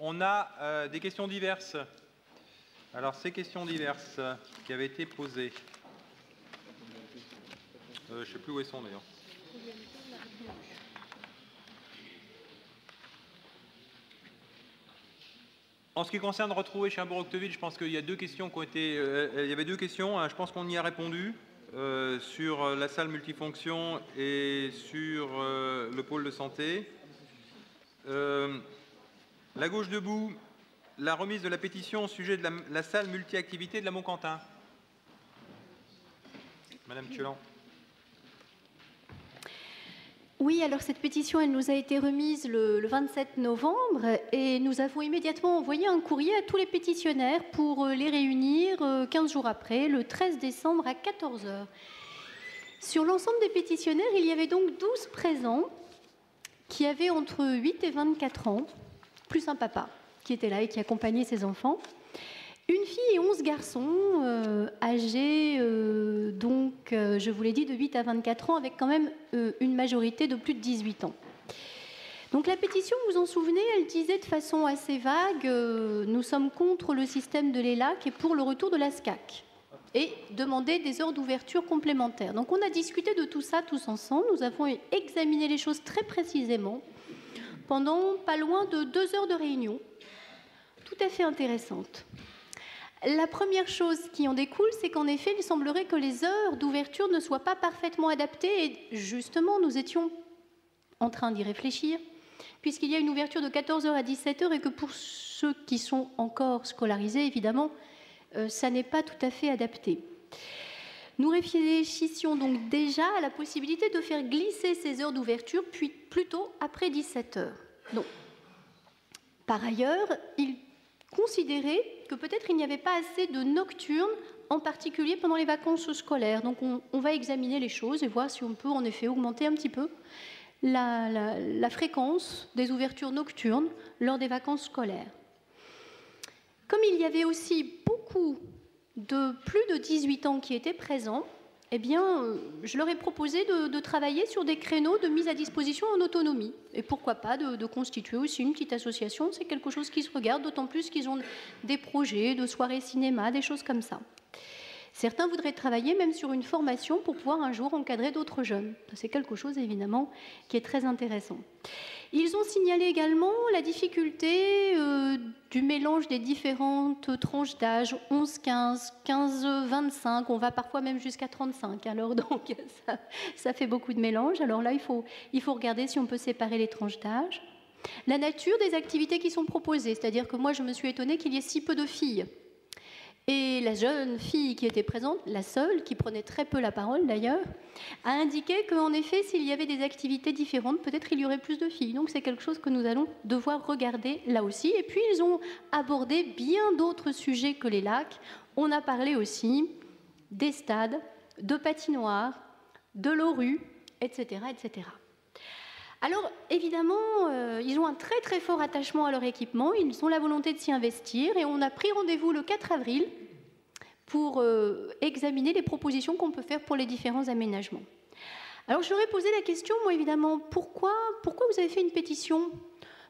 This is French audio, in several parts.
on a des questions diverses. Alors, ces questions diverses qui avaient été posées, je ne sais plus où elles sont d'ailleurs. En ce qui concerne retrouver Cherbourg-Octeville, je pense qu'il y a deux questions qui ont été. Il y avait deux questions, hein, je pense qu'on y a répondu sur la salle multifonction et sur le pôle de santé. La gauche debout, la remise de la pétition au sujet de la salle multi-activité de la Montquentin. Madame Thieulhan. Oui, alors cette pétition, elle nous a été remise le 27 novembre et nous avons immédiatement envoyé un courrier à tous les pétitionnaires pour les réunir 15 jours après, le 13 décembre à 14 h. Sur l'ensemble des pétitionnaires, il y avait donc 12 présents qui avaient entre 8 et 24 ans, plus un papa qui était là et qui accompagnait ses enfants. Une fille et 11 garçons âgés, je vous l'ai dit, de 8 à 24 ans, avec quand même une majorité de plus de 18 ans. Donc la pétition, vous vous en souvenez, elle disait de façon assez vague nous sommes contre le système de l'ELAC et pour le retour de la SCAC, et demandait des heures d'ouverture complémentaires. Donc on a discuté de tout ça tous ensemble, nous avons examiné les choses très précisément pendant pas loin de 2 heures de réunion, tout à fait intéressante. La première chose qui en découle, c'est qu'en effet, il semblerait que les heures d'ouverture ne soient pas parfaitement adaptées. Et justement, nous étions en train d'y réfléchir, puisqu'il y a une ouverture de 14 h à 17 h et que pour ceux qui sont encore scolarisés, évidemment, ça n'est pas tout à fait adapté. Nous réfléchissions donc déjà à la possibilité de faire glisser ces heures d'ouverture, puis plutôt après 17 h. Donc, par ailleurs, il considérer que peut-être il n'y avait pas assez de nocturnes, en particulier pendant les vacances scolaires. Donc on va examiner les choses et voir si on peut en effet augmenter un petit peu la fréquence des ouvertures nocturnes lors des vacances scolaires. Comme il y avait aussi beaucoup de plus de 18 ans qui étaient présents, eh bien, je leur ai proposé de travailler sur des créneaux de mise à disposition en autonomie. Et pourquoi pas de constituer aussi une petite association. C'est quelque chose qui se regarde, d'autant plus qu'ils ont des projets de soirées cinéma, des choses comme ça. Certains voudraient travailler même sur une formation pour pouvoir un jour encadrer d'autres jeunes. C'est quelque chose, évidemment, qui est très intéressant. Ils ont signalé également la difficulté du mélange des différentes tranches d'âge, 11-15, 15-25, on va parfois même jusqu'à 35. Alors donc, ça fait beaucoup de mélange. Alors là, il faut regarder si on peut séparer les tranches d'âge. La nature des activités qui sont proposées, c'est-à-dire que moi, je me suis étonnée qu'il y ait si peu de filles. Et la jeune fille qui était présente, la seule, qui prenait très peu la parole d'ailleurs, a indiqué qu'en effet, s'il y avait des activités différentes, peut-être il y aurait plus de filles. Donc c'est quelque chose que nous allons devoir regarder là aussi. Et puis ils ont abordé bien d'autres sujets que les lacs. On a parlé aussi des stades, de patinoires, de l'ORU, etc., etc. Alors, évidemment, ils ont un très très fort attachement à leur équipement, ils ont la volonté de s'y investir et on a pris rendez-vous le 4 avril pour examiner les propositions qu'on peut faire pour les différents aménagements. Alors, je leur ai posé la question, moi évidemment, pourquoi vous avez fait une pétition ?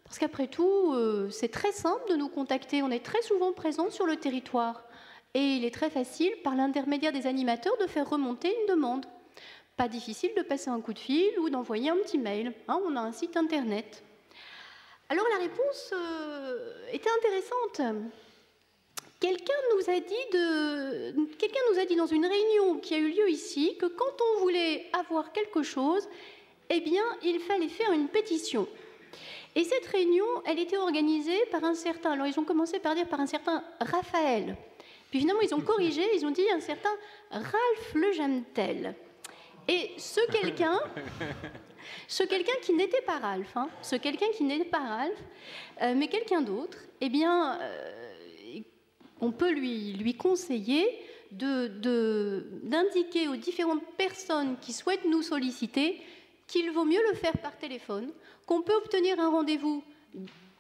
Parce qu'après tout, c'est très simple de nous contacter, on est très souvent présents sur le territoire et il est très facile, par l'intermédiaire des animateurs, de faire remonter une demande. Pas difficile de passer un coup de fil ou d'envoyer un petit mail. Hein, on a un site internet. Alors la réponse était intéressante. Quelqu'un nous a dit dans une réunion qui a eu lieu ici que quand on voulait avoir quelque chose, eh bien, il fallait faire une pétition. Et cette réunion, elle était organisée par un certain... Alors ils ont commencé par dire par un certain Raphaël. Puis finalement, ils ont corrigé, ils ont dit un certain Ralph Le Jamtel. Et ce quelqu'un qui n'était pas Ralph, mais quelqu'un d'autre, eh bien, on peut lui conseiller d'indiquer aux différentes personnes qui souhaitent nous solliciter qu'il vaut mieux le faire par téléphone, qu'on peut obtenir un rendez-vous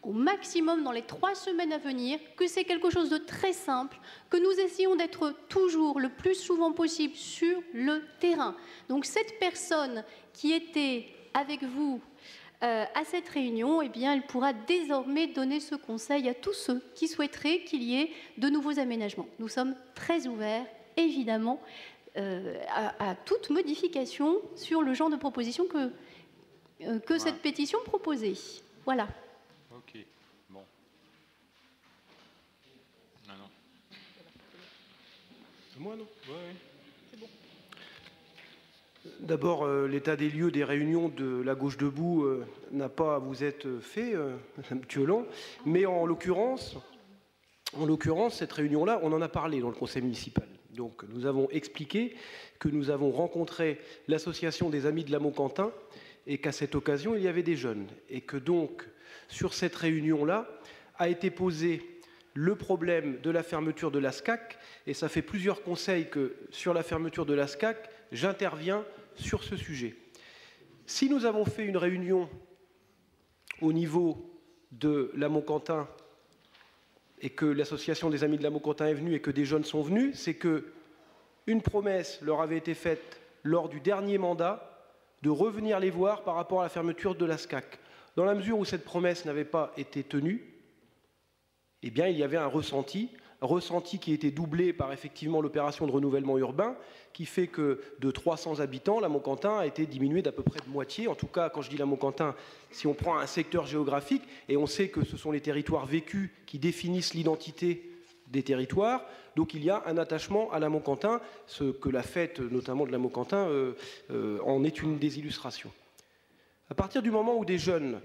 au maximum dans les 3 semaines à venir, que c'est quelque chose de très simple, que nous essayons d'être toujours le plus souvent possible sur le terrain. Donc cette personne qui était avec vous À cette réunion, eh bien, elle pourra désormais donner ce conseil à tous ceux qui souhaiteraient qu'il y ait de nouveaux aménagements. Nous sommes très ouverts, évidemment, à toute modification sur le genre de proposition que cette pétition proposait. Voilà. Ok, bon. Ah non. Moi, non. Ouais. D'abord, l'état des lieux des réunions de la Gauche Debout n'a pas à vous être fait, Madame Thiolan, mais en l'occurrence, cette réunion-là, on en a parlé dans le conseil municipal. Donc, nous avons expliqué que nous avons rencontré l'association des Amis de la Montcantin et qu'à cette occasion, il y avait des jeunes. Et que donc, sur cette réunion-là, a été posé le problème de la fermeture de la SCAC, et ça fait plusieurs conseils que sur la fermeture de la SCAC, j'interviens sur ce sujet. Si nous avons fait une réunion au niveau de la Montcantin et que l'association des Amis de la Montcantin est venue et que des jeunes sont venus, c'est que une promesse leur avait été faite lors du dernier mandat de revenir les voir par rapport à la fermeture de la SCAC. Dans la mesure où cette promesse n'avait pas été tenue, eh bien, il y avait un ressenti qui était doublé par effectivement l'opération de renouvellement urbain, qui fait que de 300 habitants, la Montcantin a été diminuée d'à peu près de moitié. En tout cas, quand je dis la Montcantin, si on prend un secteur géographique, et on sait que ce sont les territoires vécus qui définissent l'identité des territoires, donc il y a un attachement à la Montcantin, ce que la fête notamment de la Montcantin en est une des illustrations. À partir du moment où des jeunes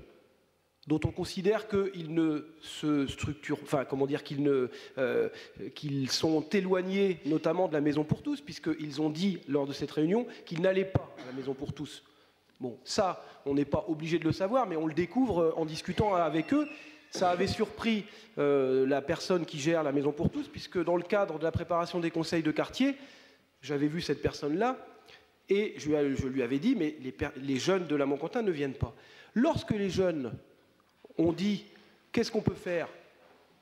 dont on considère qu'ils ne se structurent, enfin, comment dire, qu'ils sont éloignés, notamment de la Maison pour tous, puisqu'ils ont dit lors de cette réunion qu'ils n'allaient pas à la Maison pour tous. Bon, ça, on n'est pas obligé de le savoir, mais on le découvre en discutant avec eux. Ça avait surpris la personne qui gère la Maison pour tous, puisque dans le cadre de la préparation des conseils de quartier, j'avais vu cette personne-là, et je lui avais dit, mais les jeunes de la Montcantin ne viennent pas. Lorsque les jeunes ont dit, qu'est-ce qu'on peut faire?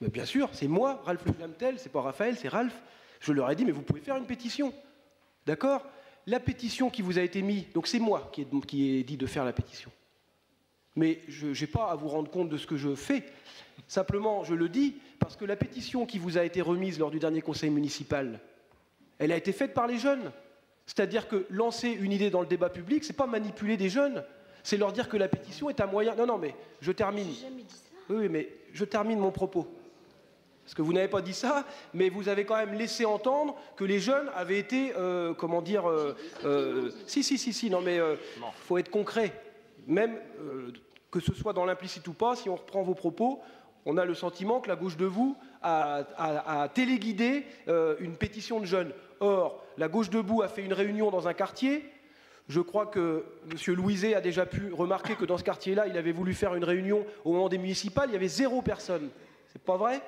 Mais bien sûr, c'est moi, Ralph Le Jamtel, c'est pas Raphaël, c'est Ralph. Je leur ai dit, mais vous pouvez faire une pétition. D'accord? La pétition qui vous a été mise, donc c'est moi qui ai dit de faire la pétition. Mais je n'ai pas à vous rendre compte de ce que je fais. Simplement, je le dis, parce que la pétition qui vous a été remise lors du dernier conseil municipal, elle a été faite par les jeunes. C'est-à-dire que lancer une idée dans le débat public, c'est pas manipuler des jeunes. C'est leur dire que la pétition est un moyen... Non, mais je termine. J'ai jamais dit ça. Oui, mais je termine mon propos. Parce que vous n'avez pas dit ça, mais vous avez quand même laissé entendre que les jeunes avaient été, comment dire... Si, non mais faut être concret. Même que ce soit dans l'implicite ou pas, si on reprend vos propos, on a le sentiment que la Gauche Debout a téléguidé une pétition de jeunes. Or, la Gauche Debout a fait une réunion dans un quartier. Je crois que M. Louiset a déjà pu remarquer que dans ce quartier-là, il avait voulu faire une réunion au moment des municipales, il y avait 0 personne. C'est pas vrai?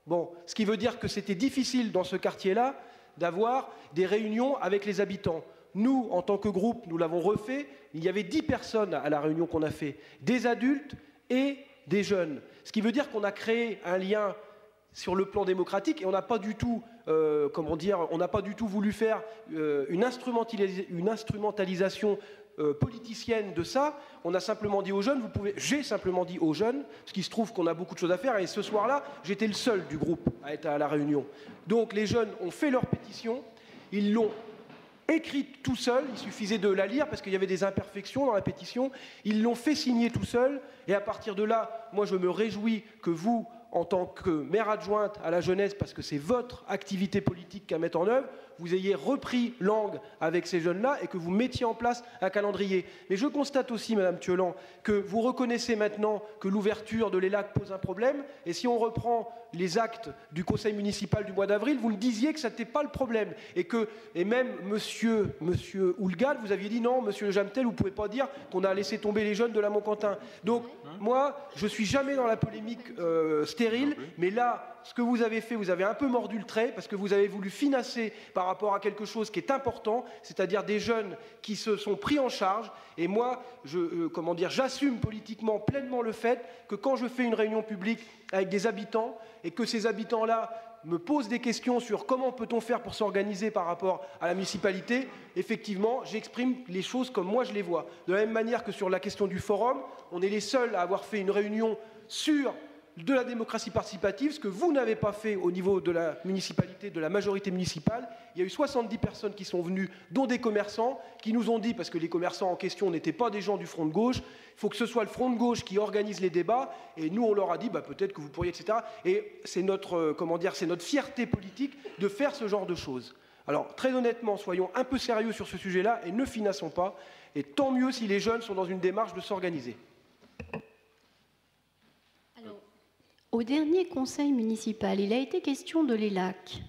Bon, ce qui veut dire que c'était difficile dans ce quartier-là d'avoir des réunions avec les habitants. Nous, en tant que groupe, nous l'avons refait, il y avait 10 personnes à la réunion qu'on a fait, des adultes et des jeunes. Ce qui veut dire qu'on a créé un lien sur le plan démocratique et on n'a pas du tout, on n'a pas du tout voulu faire une instrumentalisation politicienne de ça. On a simplement dit aux jeunes, j'ai simplement dit aux jeunes, parce qu'il se trouve qu'on a beaucoup de choses à faire, et ce soir-là, j'étais le seul du groupe à être à la réunion. Donc les jeunes ont fait leur pétition, ils l'ont écrite tout seul, il suffisait de la lire parce qu'il y avait des imperfections dans la pétition, ils l'ont fait signer tout seul, et à partir de là, moi je me réjouis que vous, en tant que maire adjointe à la jeunesse, parce que c'est votre activité politique qu'à mettre en œuvre, vous ayez repris langue avec ces jeunes-là et que vous mettiez en place un calendrier. Mais je constate aussi, Madame Thiolan, que vous reconnaissez maintenant que l'ouverture de l'ELAC pose un problème, et si on reprend les actes du conseil municipal du mois d'avril, vous le disiez que ça n'était pas le problème, et même Monsieur Houlgad, vous aviez dit non, Monsieur Le Jamtel, vous ne pouvez pas dire qu'on a laissé tomber les jeunes de la Montcantin. Donc, moi, je ne suis jamais dans la polémique stérile, mais là, ce que vous avez fait, vous avez un peu mordu le trait, parce que vous avez voulu financer par rapport à quelque chose qui est important, c'est-à-dire des jeunes qui se sont pris en charge, et moi, j'assume politiquement pleinement le fait que quand je fais une réunion publique avec des habitants, et que ces habitants-là me pose des questions sur comment peut-on faire pour s'organiser par rapport à la municipalité, effectivement, j'exprime les choses comme moi je les vois. De la même manière que sur la question du forum, on est les seuls à avoir fait une réunion sur de la démocratie participative, ce que vous n'avez pas fait au niveau de la municipalité, de la majorité municipale. Il y a eu 70 personnes qui sont venues, dont des commerçants, qui nous ont dit, parce que les commerçants en question n'étaient pas des gens du front de gauche, il faut que ce soit le front de gauche qui organise les débats, et nous on leur a dit, bah, peut-être que vous pourriez, etc. Et c'est notre, c'est notre fierté politique de faire ce genre de choses. Alors, très honnêtement, soyons un peu sérieux sur ce sujet-là, et ne finançons pas, et tant mieux si les jeunes sont dans une démarche de s'organiser. Au dernier conseil municipal, il a été question de l'ELAC.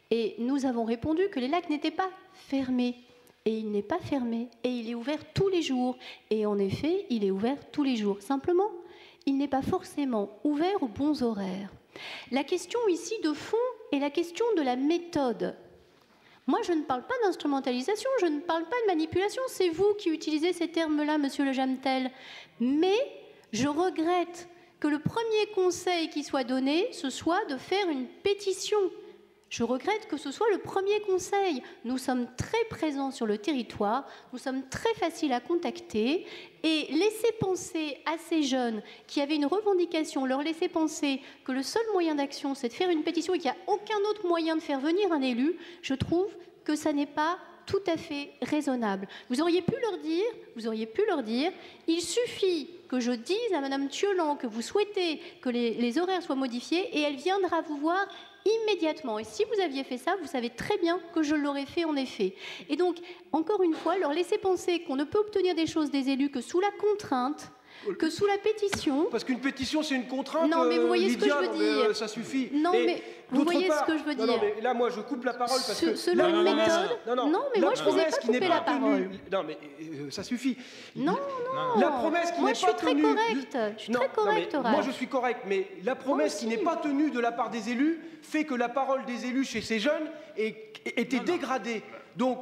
Et nous avons répondu que l'ELAC n'était pas fermé. Et il n'est pas fermé. Et il est ouvert tous les jours. Et en effet, il est ouvert tous les jours. Simplement, il n'est pas forcément ouvert aux bons horaires. La question ici de fond est la question de la méthode. Moi, je ne parle pas d'instrumentalisation, je ne parle pas de manipulation. C'est vous qui utilisez ces termes-là, monsieur Le Jamtel. Mais je regrette que le premier conseil qui soit donné, ce soit de faire une pétition. Je regrette que ce soit le premier conseil. Nous sommes très présents sur le territoire, nous sommes très faciles à contacter, et laisser penser à ces jeunes qui avaient une revendication, leur laisser penser que le seul moyen d'action, c'est de faire une pétition et qu'il n'y a aucun autre moyen de faire venir un élu, je trouve que ça n'est pas tout à fait raisonnable. Vous auriez pu leur dire, il suffit que je dise à Madame Thiolan que vous souhaitez que les horaires soient modifiés et elle viendra vous voir immédiatement. Et si vous aviez fait ça, vous savez très bien que je l'aurais fait en effet. Et donc, encore une fois, leur laisser penser qu'on ne peut obtenir des choses des élus que sous la contrainte, que sous la pétition. Parce qu'une pétition, c'est une contrainte. Non, mais vous voyez ce que je veux dire. Ça suffit. Non, mais vous voyez ce que je veux dire. Non, mais là, moi, je coupe la parole parce que... Selon une méthode... Non, mais moi, je ne vous ai pas coupé la parole. Non, mais ça suffit. Non. La promesse qui n'est pas tenue... Moi, je suis très correcte, Horace. Moi, je suis correct, mais la promesse qui n'est pas tenue de la part des élus fait que la parole des élus chez ces jeunes était dégradée. Donc...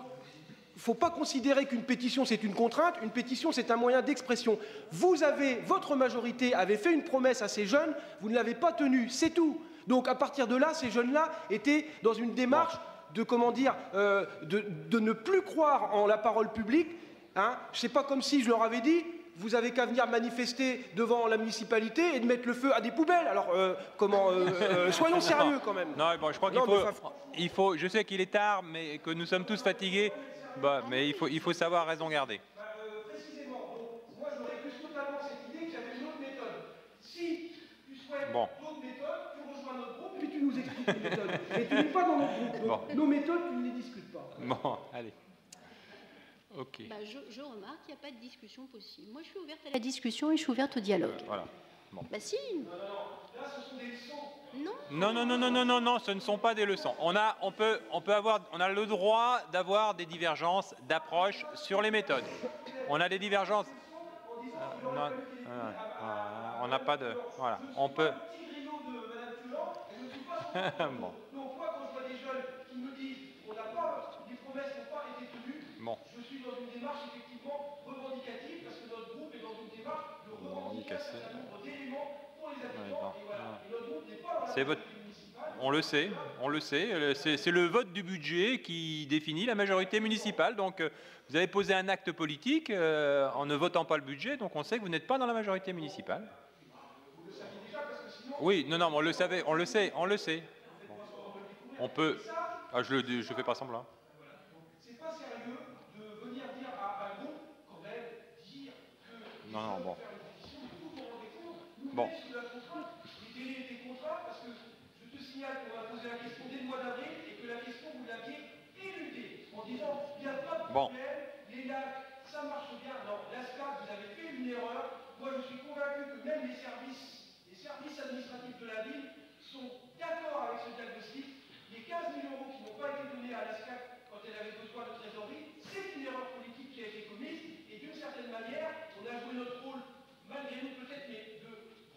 Il ne faut pas considérer qu'une pétition, c'est une contrainte. Une pétition, c'est un moyen d'expression. Votre majorité avait fait une promesse à ces jeunes, vous ne l'avez pas tenue, c'est tout. Donc, à partir de là, ces jeunes-là étaient dans une démarche de, de ne plus croire en la parole publique. Hein. C'est pas comme si je leur avais dit, vous avez qu'à venir manifester devant la municipalité et de mettre le feu à des poubelles. Alors, soyons sérieux quand même. Non, bon, je crois qu'il faut... Je sais qu'il est tard, mais que nous sommes tous fatigués. Bah, mais il faut savoir raison garder. Précisément. Donc, moi, je récuse totalement cette idée que j'avais une autre méthode. Si tu souhaites d'autres méthodes, tu rejoins notre groupe et tu nous expliques les méthodes. Mais tu n'es pas dans notre groupe. Donc, nos méthodes, tu ne les discutes pas. Bon, allez. Ok. Bah, je remarque qu'il n'y a pas de discussion possible. Moi, je suis ouverte à la discussion et je suis ouverte au dialogue. Voilà. Bon. Bah si. Là, ce sont des leçons. Non, ce ne sont pas des leçons. On a le droit d'avoir des divergences d'approche sur les méthodes. On a des divergences. On n'a pas de. Voilà. On peut. Bon. Donc moi, quand je vois des jeunes qui me disent les promesses n'ont pas été tenues, je suis dans une démarche effectivement revendicative parce que notre groupe est dans une démarche de revendication d'un nombre d'éléments pour les habitants. Et notre groupe n'est pas dans la municipale. On le sait. C'est le vote du budget qui définit la majorité municipale. Donc, vous avez posé un acte politique en ne votant pas le budget, donc on sait que vous n'êtes pas dans la majorité municipale. Vous le saviez déjà parce que sinon... Oui, non, on le sait. Bon. On peut... Ah, je fais pas semblant. C'est pas sérieux de venir dire à un groupe, quand même, dire que... Non, bon. Bon. Sous la contrainte, les délais étaient contraints parce que je te signale qu'on a posé la question dès le mois d'avril et que la question, vous l'aviez éludée en disant il n'y a pas de problème, les lacs, ça marche bien. Non, l'ASCA, vous avez fait une erreur. Moi, je suis convaincu que même les services administratifs de la ville sont d'accord avec ce diagnostic. Les 15 000 € qui n'ont pas été donnés à l'ASCA quand elle avait besoin de trésorerie, c'est une erreur politique qui a été commise et d'une certaine manière, on a joué notre rôle, malgré nous peut-être, mais de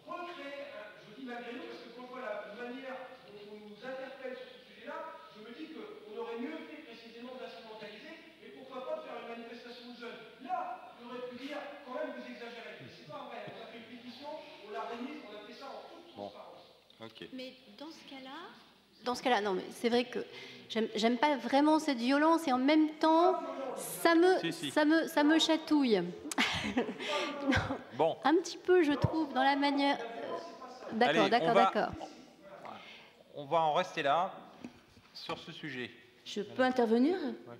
recréer, je dis malgré nous parce que quand je vois la manière dont on nous interpelle sur ce sujet-là, je me dis qu'on aurait mieux fait précisément d'instrumentaliser et pourquoi pas de faire une manifestation de jeunes. Là, on aurait pu dire, quand même vous exagérez. Mais c'est pas vrai, on a fait une pétition, on l'a remise, on a fait ça en toute transparence. Okay. Mais dans ce cas-là, Dans ce cas-là, non, mais c'est vrai que j'aime pas vraiment cette violence et en même temps, ça me chatouille. Non, Bon. un petit peu, je trouve, dans la manière. D'accord. On va en rester là sur ce sujet. Je peux intervenir? Ouais.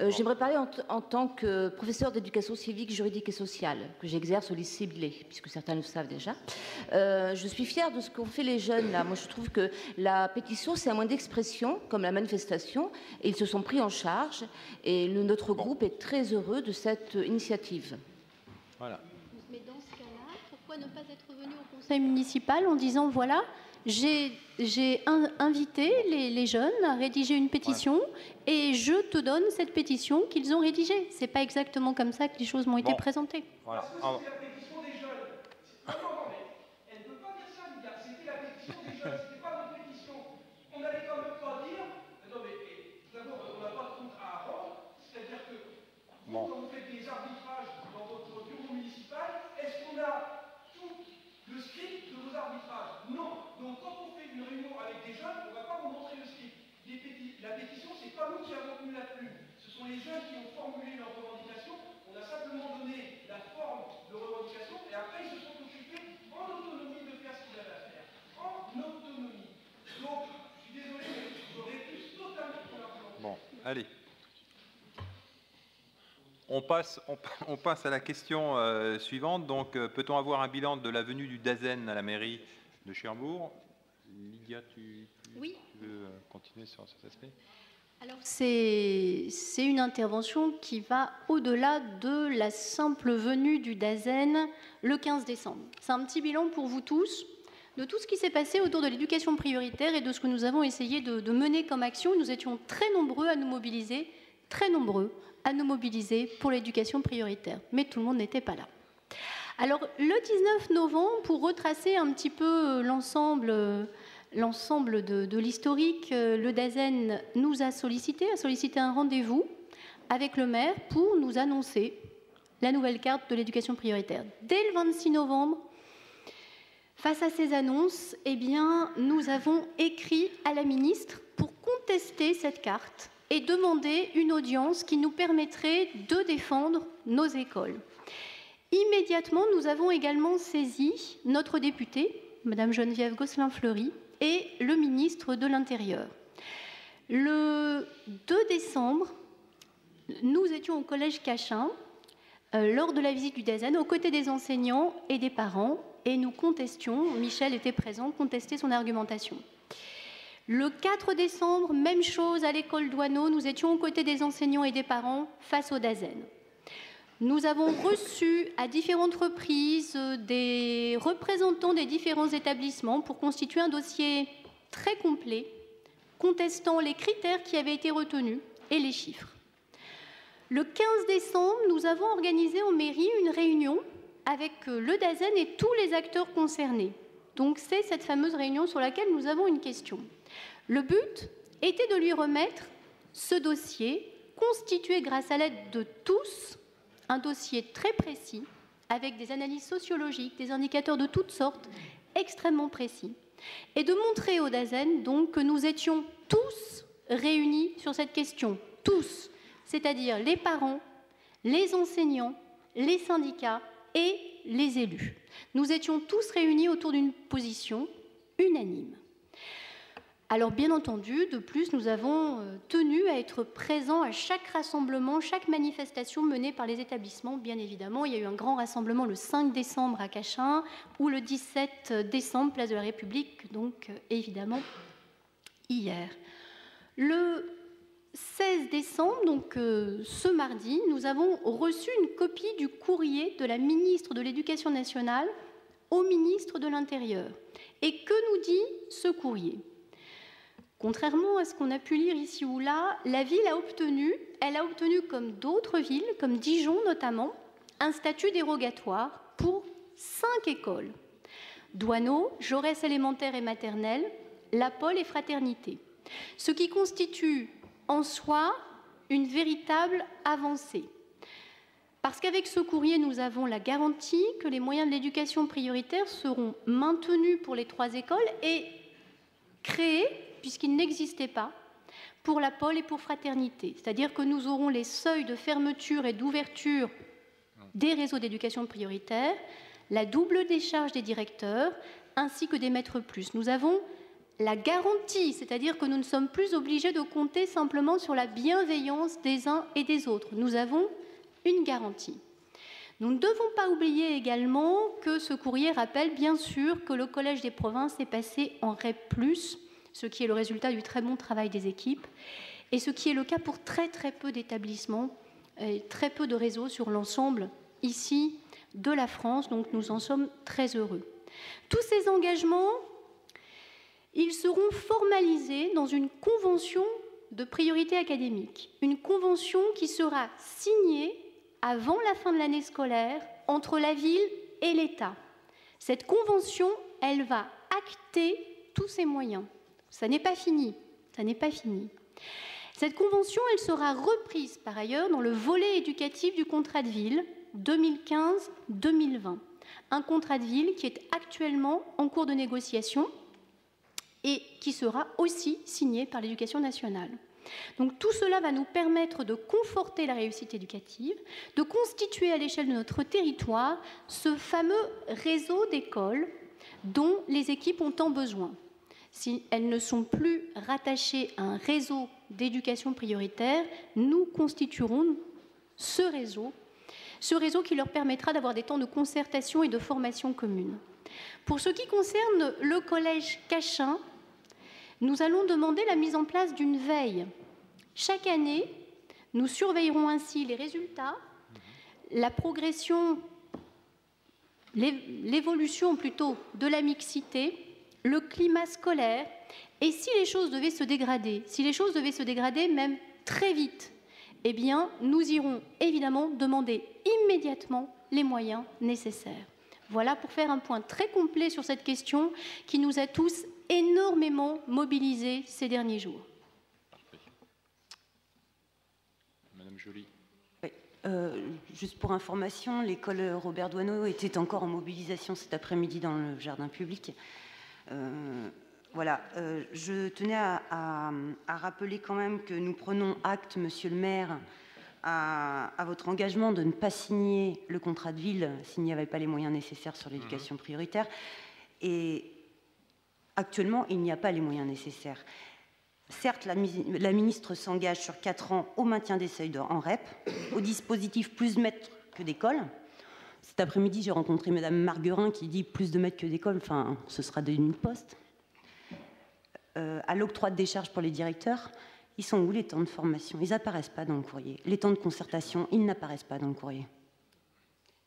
J'aimerais parler en tant que professeur d'éducation civique, juridique et sociale, que j'exerce au lycée Blé, puisque certains le savent déjà. Je suis fière de ce qu'ont fait les jeunes, là. Moi, je trouve que la pétition, c'est un moyen d'expression, comme la manifestation, et ils se sont pris en charge, et notre groupe est très heureux de cette initiative. Voilà. Mais dans ce cas-là, pourquoi ne pas être venu au conseil municipal en disant, voilà, j'ai invité les jeunes à rédiger une pétition et je te donne cette pétition qu'ils ont rédigée. C'est pas exactement comme ça que les choses m'ont été présentées. Voilà. C'est la pétition des jeunes. Non, mais elle ne peut pas dire ça, Lydia. C'était la pétition des jeunes, c'était pas notre pétition. On n'allait quand même pas dire. Non, mais d'abord, on n'a pas de compte à rendre. C'est-à-dire que vous, quand vous faites des arbitrages dans votre bureau municipal, est-ce qu'on a tout le script de vos arbitrages? Non. Donc quand on fait une réunion avec des jeunes, on ne va pas vous montrer le script. La pétition, c'est pas nous qui avons tenu la plume. Ce sont les jeunes qui ont formulé leurs revendications. On a simplement donné la forme de revendication et après ils se sont occupés en autonomie de faire ce qu'ils avaient à faire. En autonomie. Donc, je suis désolé, mais je réfute totalement ton argument. Bon, allez. On passe à la question suivante. Donc, peut-on avoir un bilan de la venue du DAZEN à la mairie de Cherbourg? Lydia, tu veux continuer sur cet aspect? Alors, c'est une intervention qui va au-delà de la simple venue du DAZEN le 15 décembre. C'est un petit bilan pour vous tous de tout ce qui s'est passé autour de l'éducation prioritaire et de ce que nous avons essayé de mener comme action. Nous étions très nombreux à nous mobiliser pour l'éducation prioritaire, mais tout le monde n'était pas là. Alors, le 19 novembre, pour retracer un petit peu l'ensemble de l'historique, le DAZEN nous a sollicité un rendez-vous avec le maire pour nous annoncer la nouvelle carte de l'éducation prioritaire. Dès le 26 novembre, face à ces annonces, nous avons écrit à la ministre pour contester cette carte et demander une audience qui nous permettrait de défendre nos écoles. Immédiatement, nous avons également saisi notre députée, Madame Geneviève Gosselin-Fleury, et le ministre de l'Intérieur. Le 2 décembre, nous étions au collège Cachin lors de la visite du DAZEN, aux côtés des enseignants et des parents, et nous contestions, Michel était présent, contestait son argumentation. Le 4 décembre, même chose à l'école Douaneau, nous étions aux côtés des enseignants et des parents face au DAZEN. Nous avons reçu à différentes reprises des représentants des différents établissements pour constituer un dossier très complet, contestant les critères qui avaient été retenus et les chiffres. Le 15 décembre, nous avons organisé en mairie une réunion avec le DAZEN et tous les acteurs concernés. Donc c'est cette fameuse réunion sur laquelle nous avons une question. Le but était de lui remettre ce dossier, constitué grâce à l'aide de tous, un dossier très précis, avec des analyses sociologiques, des indicateurs de toutes sortes, extrêmement précis, et de montrer au DAZEN donc que nous étions tous réunis sur cette question, tous, c'est-à-dire les parents, les enseignants, les syndicats et les élus. Nous étions tous réunis autour d'une position unanime. Alors bien entendu, de plus, nous avons tenu à être présents à chaque rassemblement, chaque manifestation menée par les établissements, bien évidemment. Il y a eu un grand rassemblement le 5 décembre à Cachin ou le 17 décembre, place de la République, donc évidemment hier. Le 16 décembre, donc ce mardi, nous avons reçu une copie du courrier de la ministre de l'Éducation nationale au ministre de l'Intérieur. Et que nous dit ce courrier ? Contrairement à ce qu'on a pu lire ici ou là, la ville a obtenu, comme d'autres villes, comme Dijon notamment, un statut dérogatoire pour 5 écoles. Douaneau, Jaurès élémentaire et maternelle, La Pole et Fraternité. Ce qui constitue en soi une véritable avancée. Parce qu'avec ce courrier, nous avons la garantie que les moyens de l'éducation prioritaire seront maintenus pour les 3 écoles et créé, puisqu'il n'existait pas, pour la pôle et pour fraternité. C'est-à-dire que nous aurons les seuils de fermeture et d'ouverture des réseaux d'éducation prioritaire, la double décharge des directeurs, ainsi que des maîtres plus. Nous avons la garantie, c'est-à-dire que nous ne sommes plus obligés de compter simplement sur la bienveillance des uns et des autres. Nous avons une garantie. Nous ne devons pas oublier également que ce courrier rappelle bien sûr que le Collège des provinces est passé en REP+, ce qui est le résultat du très bon travail des équipes, et ce qui est le cas pour très très peu d'établissements, et très peu de réseaux sur l'ensemble ici de la France, donc nous en sommes très heureux. Tous ces engagements, ils seront formalisés dans une convention de priorité académique, une convention qui sera signée avant la fin de l'année scolaire entre la ville et l'État. Cette convention, elle va acter tous ces moyens. Ça n'est pas fini, ça n'est pas fini. Cette convention, elle sera reprise par ailleurs dans le volet éducatif du contrat de ville 2015-2020. Un contrat de ville qui est actuellement en cours de négociation et qui sera aussi signé par l'Éducation nationale. Donc tout cela va nous permettre de conforter la réussite éducative, de constituer à l'échelle de notre territoire ce fameux réseau d'écoles dont les équipes ont tant besoin. Si elles ne sont plus rattachées à un réseau d'éducation prioritaire, nous constituerons ce réseau qui leur permettra d'avoir des temps de concertation et de formation commune. Pour ce qui concerne le collège Cachin, nous allons demander la mise en place d'une veille. Chaque année, nous surveillerons ainsi les résultats, la progression, l'évolution plutôt de la mixité, le climat scolaire, et si les choses devaient se dégrader, même très vite, eh bien, nous irons évidemment demander immédiatement les moyens nécessaires. Voilà pour faire un point très complet sur cette question qui nous a tous énormément mobilisés ces derniers jours. Parfait. Madame Joly. Oui, juste pour information, l'école Robert Doisneau était encore en mobilisation cet après-midi dans le jardin public. Voilà, je tenais à rappeler quand même que nous prenons acte, monsieur le maire, à votre engagement de ne pas signer le contrat de ville s'il n'y avait pas les moyens nécessaires sur l'éducation prioritaire. Et actuellement, il n'y a pas les moyens nécessaires. Certes, la ministre s'engage sur 4 ans au maintien des seuils en REP, au dispositif plus de maîtres que d'école. Cet après-midi, j'ai rencontré Madame Marguerin qui dit plus de maîtres que d'école, enfin, ce sera des postes. À l'octroi de décharge pour les directeurs, ils sont où les temps de formation? Ils n'apparaissent pas dans le courrier. Les temps de concertation, ils n'apparaissent pas dans le courrier.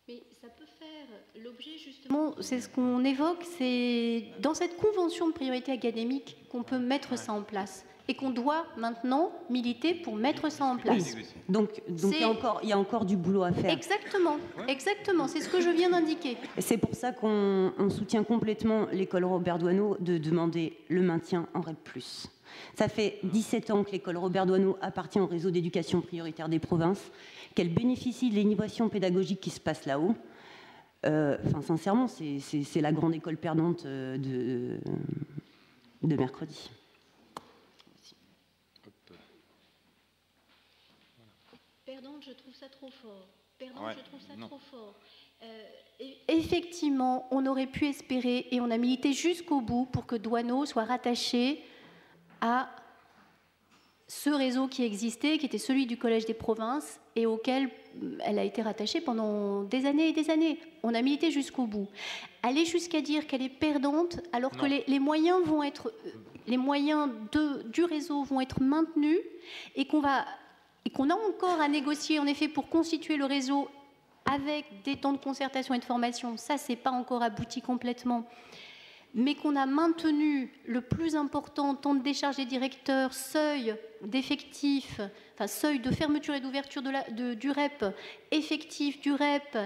Mais ça peut faire l'objet justement, c'est ce qu'on évoque, c'est dans cette convention de priorité académique qu'on peut mettre ça en place et qu'on doit maintenant militer pour mettre ça en place. Oui. Donc il y a encore du boulot à faire. Exactement, exactement, c'est ce que je viens d'indiquer. Et c'est pour ça qu'on soutient complètement l'école Robert Doisneau de demander le maintien en REP+. Ça fait 17 ans que l'école Robert Doisneau appartient au réseau d'éducation prioritaire des provinces, qu'elle bénéficie de l'innovation pédagogique qui se passe là-haut. Sincèrement, c'est la grande école perdante de mercredi. Perdante, je trouve ça trop fort. Je trouve ça trop fort. Effectivement, on aurait pu espérer, et on a milité jusqu'au bout pour que Doisneau soit rattaché à ce réseau qui existait, qui était celui du Collège des provinces, et auquel elle a été rattachée pendant des années et des années. On a milité jusqu'au bout. Aller jusqu'à dire qu'elle est perdante, alors que les moyens vont être, du réseau vont être maintenus, et qu'on a encore à négocier, en effet, pour constituer le réseau avec des temps de concertation et de formation. Ça, c'est pas encore abouti complètement. Mais qu'on a maintenu le plus important, temps de décharge des directeurs, seuil d'effectifs, enfin seuil de fermeture et d'ouverture du REP, effectif du REP,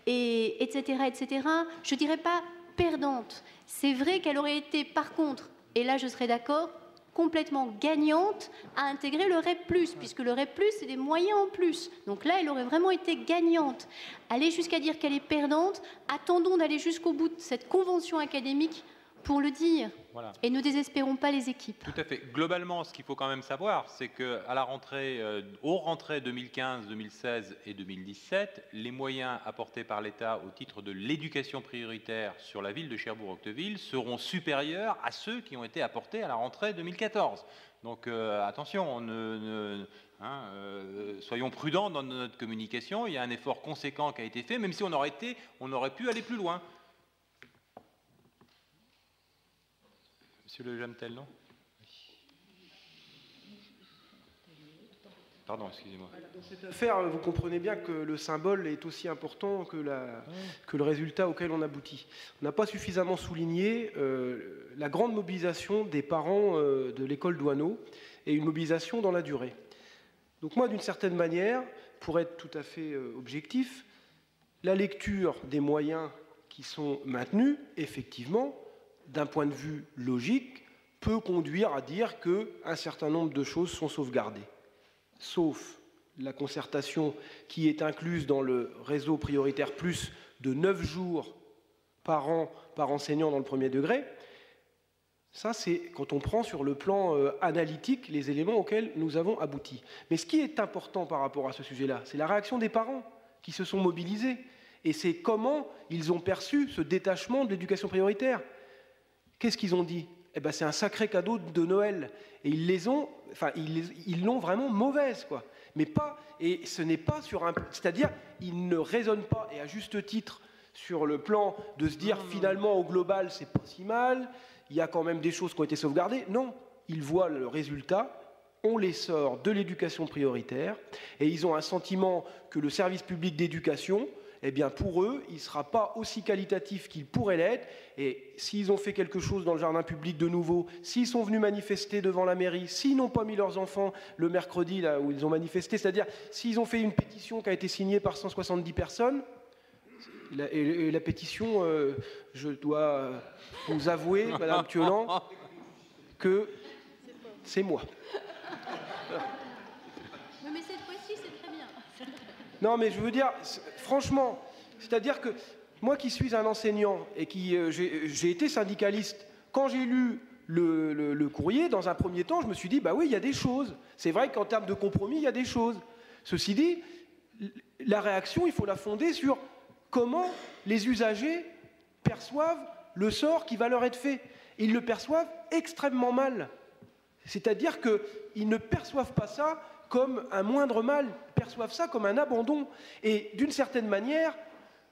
etc., etc., je ne dirais pas perdante. C'est vrai qu'elle aurait été, par contre, et là je serais d'accord, complètement gagnante à intégrer le REP+, puisque le REP+, c'est des moyens en plus. Donc là, elle aurait vraiment été gagnante. Aller jusqu'à dire qu'elle est perdante, attendons d'aller jusqu'au bout de cette convention académique pour le dire. Voilà. Et ne désespérons pas les équipes. Tout à fait. Globalement, ce qu'il faut quand même savoir, c'est qu'à la rentrée, aux rentrées 2015, 2016 et 2017, les moyens apportés par l'État au titre de l'éducation prioritaire sur la ville de Cherbourg-Octeville seront supérieurs à ceux qui ont été apportés à la rentrée 2014. Donc attention, soyons prudents dans notre communication. Il y a un effort conséquent qui a été fait, même si on aurait pu aller plus loin. Monsieur Le Jamtel, non? Pardon, excusez-moi. Dans cette affaire, vous comprenez bien que le symbole est aussi important que le résultat auquel on aboutit. On n'a pas suffisamment souligné la grande mobilisation des parents de l'école Doineau et une mobilisation dans la durée. Donc moi, d'une certaine manière, pour être tout à fait objectif, la lecture des moyens qui sont maintenus, effectivement, d'un point de vue logique, peut conduire à dire qu'un certain nombre de choses sont sauvegardées. Sauf la concertation qui est incluse dans le réseau prioritaire plus de 9 jours par an par enseignant dans le premier degré. Ça, c'est quand on prend sur le plan analytique les éléments auxquels nous avons abouti. Mais ce qui est important par rapport à ce sujet-là, c'est la réaction des parents qui se sont mobilisés. Et c'est comment ils ont perçu ce détachement de l'éducation prioritaire. Qu'est-ce qu'ils ont dit? Eh ben, c'est un sacré cadeau de Noël. Et ils l'ont vraiment mauvaise, quoi. Mais pas, et ce n'est pas sur un, c'est-à-dire, ils ne raisonnent pas, et à juste titre, sur le plan de se dire finalement au global, c'est pas si mal, il y a quand même des choses qui ont été sauvegardées. Non, ils voient le résultat, on les sort de l'éducation prioritaire, et ils ont un sentiment que le service public d'éducation, eh bien pour eux, il ne sera pas aussi qualitatif qu'il pourrait l'être. Et s'ils ont fait quelque chose dans le jardin public de nouveau, s'ils sont venus manifester devant la mairie, s'ils n'ont pas mis leurs enfants le mercredi là où ils ont manifesté, c'est-à-dire s'ils ont fait une pétition qui a été signée par 170 personnes, et la pétition, je dois vous avouer, Madame Thiolan, que c'est moi. Mais cette fois-ci, c'est très bien. Non, mais je veux dire, franchement, c'est-à-dire que moi qui suis un enseignant et qui j'ai été syndicaliste, quand j'ai lu le courrier, dans un premier temps, je me suis dit, bah oui, il y a des choses. C'est vrai qu'en termes de compromis, il y a des choses. Ceci dit, la réaction, il faut la fonder sur comment les usagers perçoivent le sort qui va leur être fait. Ils le perçoivent extrêmement mal. C'est-à-dire qu'ils ne perçoivent pas ça comme un moindre mal, perçoivent ça comme un abandon. Et d'une certaine manière,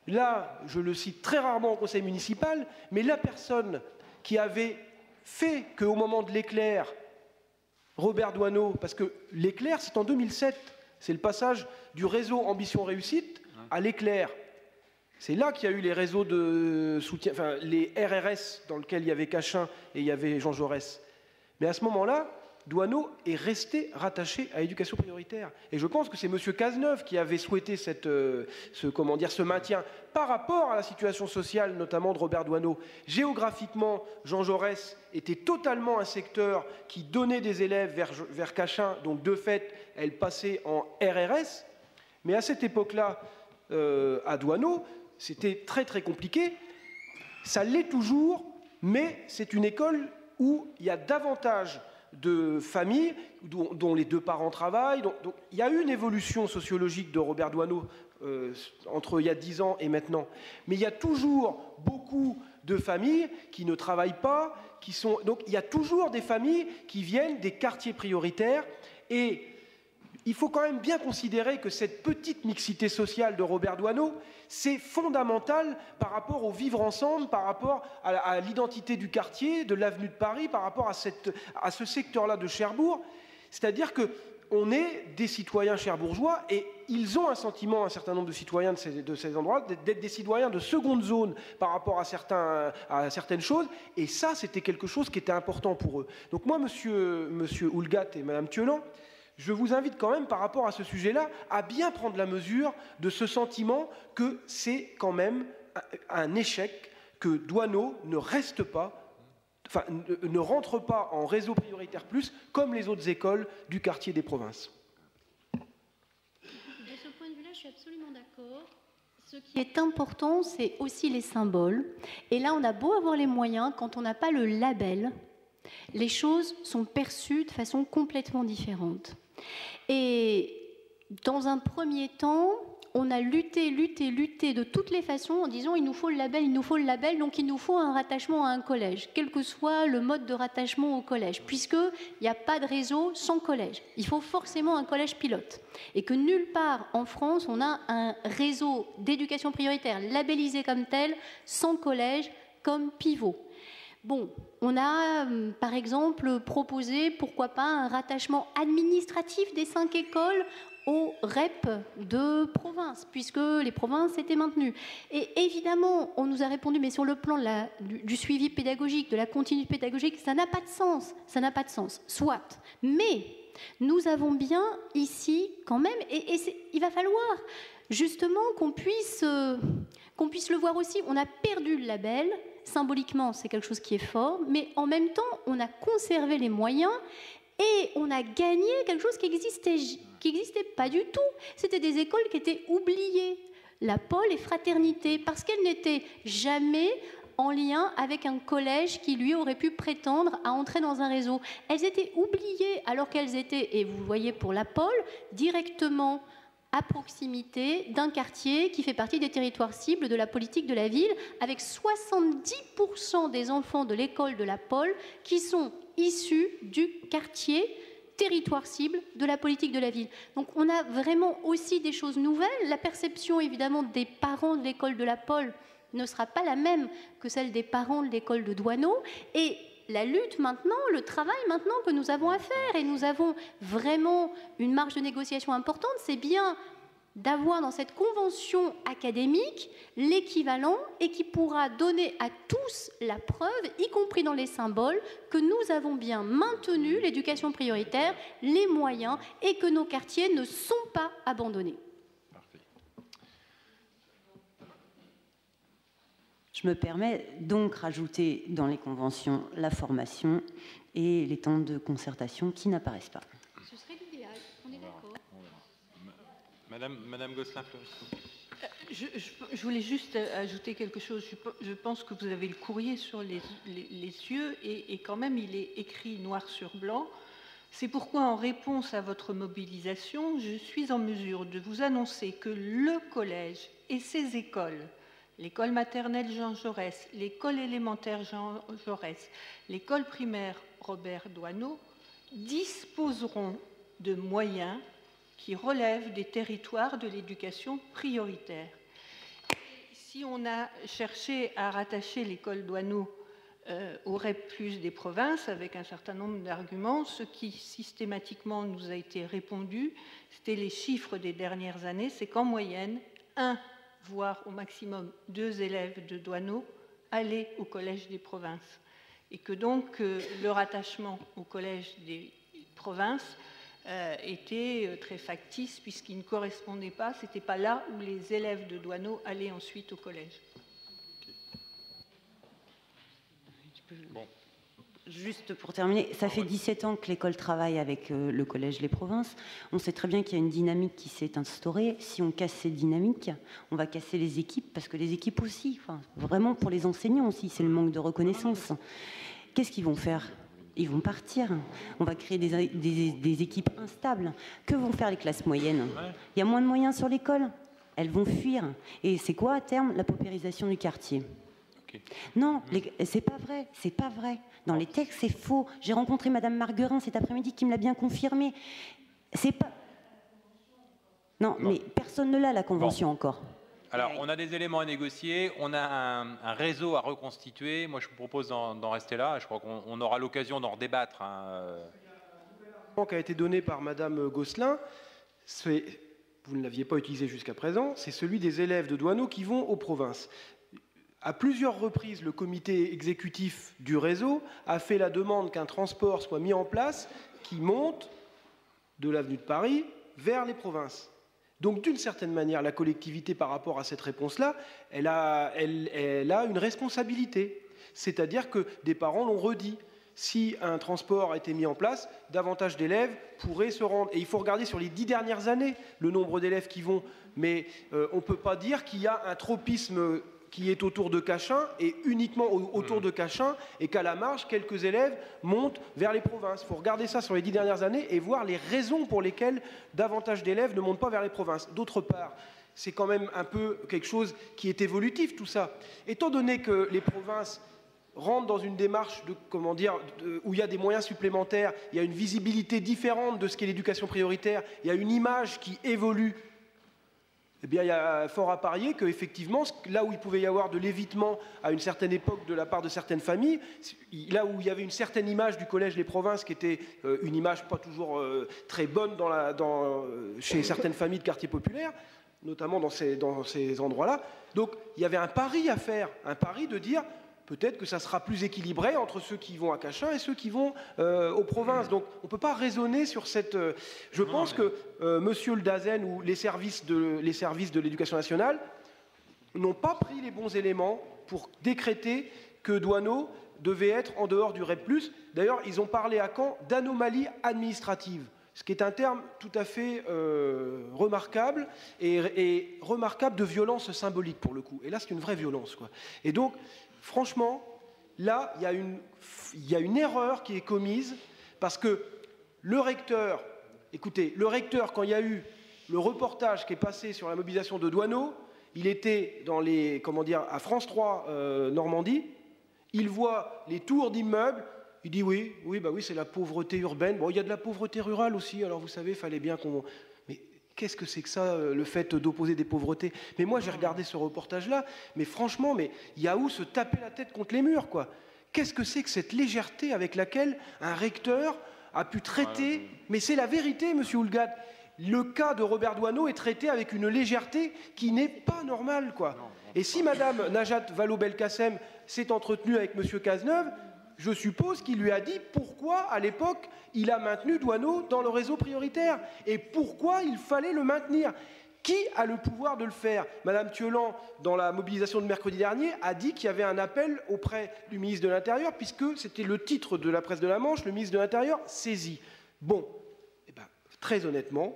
là, je le cite très rarement au conseil municipal, mais la personne qui avait fait qu'au moment de l'éclair, Robert Doineau, parce que l'éclair, c'est en 2007, c'est le passage du réseau Ambition Réussite à l'éclair. C'est là qu'il y a eu les réseaux de soutien, enfin les RRS, dans lesquels il y avait Cachin et il y avait Jean Jaurès. Mais à ce moment-là, Doineau est resté rattaché à l'éducation prioritaire. Et je pense que c'est M. Cazeneuve qui avait souhaité ce maintien par rapport à la situation sociale, notamment de Robert Doineau. Géographiquement, Jean Jaurès était totalement un secteur qui donnait des élèves vers Cachin, donc de fait, elle passait en RRS. Mais à cette époque-là, à Doineau, c'était très très compliqué. Ça l'est toujours, mais c'est une école où il y a davantage de familles dont les deux parents travaillent. Donc, il y a eu une évolution sociologique de Robert Doineau entre il y a 10 ans et maintenant. Mais il y a toujours beaucoup de familles qui ne travaillent pas, donc il y a toujours des familles qui viennent des quartiers prioritaires. Et il faut quand même bien considérer que cette petite mixité sociale de Robert Doineau, c'est fondamental par rapport au vivre ensemble, par rapport à l'identité du quartier, de l'avenue de Paris, par rapport à ce secteur-là de Cherbourg. C'est-à-dire qu'on est des citoyens cherbourgeois et ils ont un sentiment, un certain nombre de citoyens de ces endroits, d'être des citoyens de seconde zone par rapport à certaines choses. Et ça, c'était quelque chose qui était important pour eux. Donc moi, monsieur Houlgat et madame Thiolan, je vous invite quand même, par rapport à ce sujet-là, à bien prendre la mesure de ce sentiment que c'est quand même un échec, que Doineau ne reste pas, enfin, ne rentre pas en réseau prioritaire plus, comme les autres écoles du quartier des provinces. De ce point de vue-là, je suis absolument d'accord. Ce qui est important, c'est aussi les symboles. Et là, on a beau avoir les moyens, quand on n'a pas le label, les choses sont perçues de façon complètement différente. Et dans un premier temps, on a lutté de toutes les façons en disant il nous faut le label, donc il nous faut un rattachement à un collège, quel que soit le mode de rattachement au collège, puisqu'il n'y a pas de réseau sans collège. Il faut forcément un collège pilote. Et que nulle part en France, on a un réseau d'éducation prioritaire labellisé comme tel, sans collège comme pivot. Bon, on a par exemple proposé, pourquoi pas, un rattachement administratif des 5 écoles au REP de province, puisque les provinces étaient maintenues. Et évidemment, on nous a répondu, mais sur le plan du suivi pédagogique, de la continuité pédagogique, ça n'a pas de sens. Ça n'a pas de sens. Soit. Mais nous avons bien ici, quand même, et il va falloir justement qu'on puisse le voir aussi. On a perdu le label. Symboliquement, c'est quelque chose qui est fort, mais en même temps, on a conservé les moyens et on a gagné quelque chose qui existait pas du tout. C'était des écoles qui étaient oubliées, la pôle et fraternité, parce qu'elles n'étaient jamais en lien avec un collège qui, lui, aurait pu prétendre à entrer dans un réseau. Elles étaient oubliées alors qu'elles étaient, et vous voyez pour la pôle, directement à proximité d'un quartier qui fait partie des territoires cibles de la politique de la ville, avec 70% des enfants de l'école de la pôle qui sont issus du quartier territoire cible de la politique de la ville. Donc on a vraiment aussi des choses nouvelles. La perception évidemment des parents de l'école de la pôle ne sera pas la même que celle des parents de l'école de Douaneau. Et la lutte maintenant, le travail maintenant que nous avons à faire, et nous avons vraiment une marge de négociation importante, c'est bien d'avoir dans cette convention académique l'équivalent et qui pourra donner à tous la preuve, y compris dans les symboles, que nous avons bien maintenu l'éducation prioritaire, les moyens, et que nos quartiers ne sont pas abandonnés. Je me permets donc rajouter dans les conventions la formation et les temps de concertation qui n'apparaissent pas. Ce serait l'idéal, on est d'accord. Madame Gosselin-Fleury. Je voulais juste ajouter quelque chose. Je pense que vous avez le courrier sur les yeux et quand même il est écrit noir sur blanc. C'est pourquoi, en réponse à votre mobilisation, je suis en mesure de vous annoncer que le collège et ses écoles, l'école maternelle Jean Jaurès, l'école élémentaire Jean Jaurès, l'école primaire Robert Douaneau, disposeront de moyens qui relèvent des territoires de l'éducation prioritaire. Si on a cherché à rattacher l'école Douaneau au REP+ des provinces avec un certain nombre d'arguments, ce qui systématiquement nous a été répondu, c'était les chiffres des dernières années, c'est qu'en moyenne, 1 voire au maximum 2 élèves de Douaneau allaient au collège des provinces. Et que donc le rattachement au collège des provinces était très factice puisqu'il ne correspondait pas, ce n'était pas là où les élèves de Douaneau allaient ensuite au collège. Bon. Juste pour terminer, ça fait 17 ans que l'école travaille avec le collège Les Provinces. On sait très bien qu'il y a une dynamique qui s'est instaurée. Si on casse cette dynamique, on va casser les équipes, parce que les équipes aussi, enfin, vraiment pour les enseignants aussi, c'est le manque de reconnaissance. Qu'est-ce qu'ils vont faire ? Ils vont partir. On va créer des équipes instables. Que vont faire les classes moyennes ? Il y a moins de moyens sur l'école. Elles vont fuir. Et c'est quoi à terme ? La paupérisation du quartier. Okay. Non, c'est pas vrai, c'est pas vrai. Dans les textes, c'est faux. J'ai rencontré Madame Marguerin cet après-midi qui me l'a bien confirmé. C'est pas. Non, mais personne ne l'a, la convention encore. Alors, on a des éléments à négocier, on a un réseau à reconstituer. Moi, je vous propose d'en rester là. Je crois qu'on aura l'occasion d'en redébattre. Qui a été donné par Madame Gosselin, vous ne l'aviez pas utilisé jusqu'à présent, c'est celui des élèves de Douaneau qui vont aux provinces. À plusieurs reprises, le comité exécutif du réseau a fait la demande qu'un transport soit mis en place qui monte de l'avenue de Paris vers les provinces. Donc, d'une certaine manière, la collectivité, par rapport à cette réponse-là, elle a une responsabilité. C'est-à-dire que des parents l'ont redit. Si un transport a été mis en place, davantage d'élèves pourraient se rendre. Et il faut regarder sur les 10 dernières années le nombre d'élèves qui vont mais on ne peut pas dire qu'il y a un tropisme qui est autour de Cachin et uniquement autour de Cachin et qu'à la marge, quelques élèves montent vers les provinces. Il faut regarder ça sur les 10 dernières années et voir les raisons pour lesquelles davantage d'élèves ne montent pas vers les provinces. D'autre part, c'est quand même un peu quelque chose qui est évolutif, tout ça. Étant donné que les provinces rentrent dans une démarche où il y a des moyens supplémentaires, il y a une visibilité différente de ce qu'est l'éducation prioritaire, il y a une image qui évolue, eh bien, il y a fort à parier qu'effectivement, là où il pouvait y avoir de l'évitement à une certaine époque de la part de certaines familles, là où il y avait une certaine image du collège des provinces qui était une image pas toujours très bonne chez certaines familles de quartiers populaires, notamment dans ces endroits-là. Donc, il y avait un pari à faire, un pari de dire peut-être que ça sera plus équilibré entre ceux qui vont à Cachin et ceux qui vont aux provinces. Donc, on ne peut pas raisonner sur cette... Je pense que Monsieur le Dazen ou les services de l'éducation nationale n'ont pas pris les bons éléments pour décréter que Doineau devait être en dehors du REP+. D'ailleurs, ils ont parlé à Caen d'anomalie administrative, ce qui est un terme tout à fait remarquable et remarquable de violence symbolique pour le coup. Et là, c'est une vraie violence, quoi. Et donc, franchement, là, il y a une erreur qui est commise parce que le recteur, écoutez, le recteur, quand il y a eu le reportage qui est passé sur la mobilisation de Doineau, il était à France 3 Normandie, il voit les tours d'immeubles, il dit oui, c'est la pauvreté urbaine. Bon, il y a de la pauvreté rurale aussi, alors vous savez, il fallait bien qu'on... Mais qu'est-ce que c'est que ça, le fait d'opposer des pauvretés? Mais moi, j'ai regardé ce reportage-là, mais franchement, il y a où se taper la tête contre les murs, quoi? Qu'est-ce que c'est que cette légèreté avec laquelle un recteur a pu traiter... Mais c'est la vérité, monsieur Houlgate. Le cas de Robert Doineau est traité avec une légèreté qui n'est pas normale, quoi. Et si madame Najat Vallaud-Belkacem s'est entretenue avec monsieur Cazeneuve, je suppose qu'il lui a dit pourquoi, à l'époque, il a maintenu Doineau dans le réseau prioritaire et pourquoi il fallait le maintenir. Qui a le pouvoir de le faire? Madame Thiolan, dans la mobilisation de mercredi dernier, a dit qu'il y avait un appel auprès du ministre de l'Intérieur, puisque c'était le titre de la presse de la Manche, le ministre de l'Intérieur saisi. Bon, très honnêtement,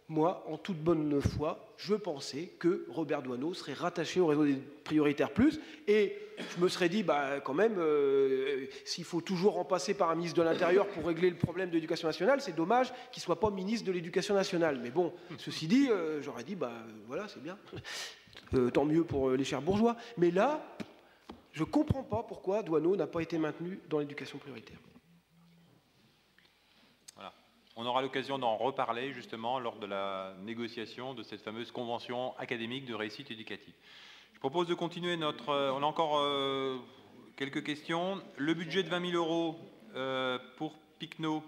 moi, en toute bonne foi, je pensais que Robert Doineau serait rattaché au réseau des prioritaires plus, et je me serais dit, quand même, s'il faut toujours en passer par un ministre de l'Intérieur pour régler le problème de l'éducation nationale, c'est dommage qu'il ne soit pas ministre de l'éducation nationale. Mais bon, ceci dit, j'aurais dit, voilà, c'est bien, tant mieux pour les chers bourgeois. Mais là, je ne comprends pas pourquoi Doineau n'a pas été maintenu dans l'éducation prioritaire. On aura l'occasion d'en reparler justement lors de la négociation de cette fameuse convention académique de réussite éducative. Je propose de continuer notre... on a encore quelques questions. Le budget de 20 000 € pour Picno.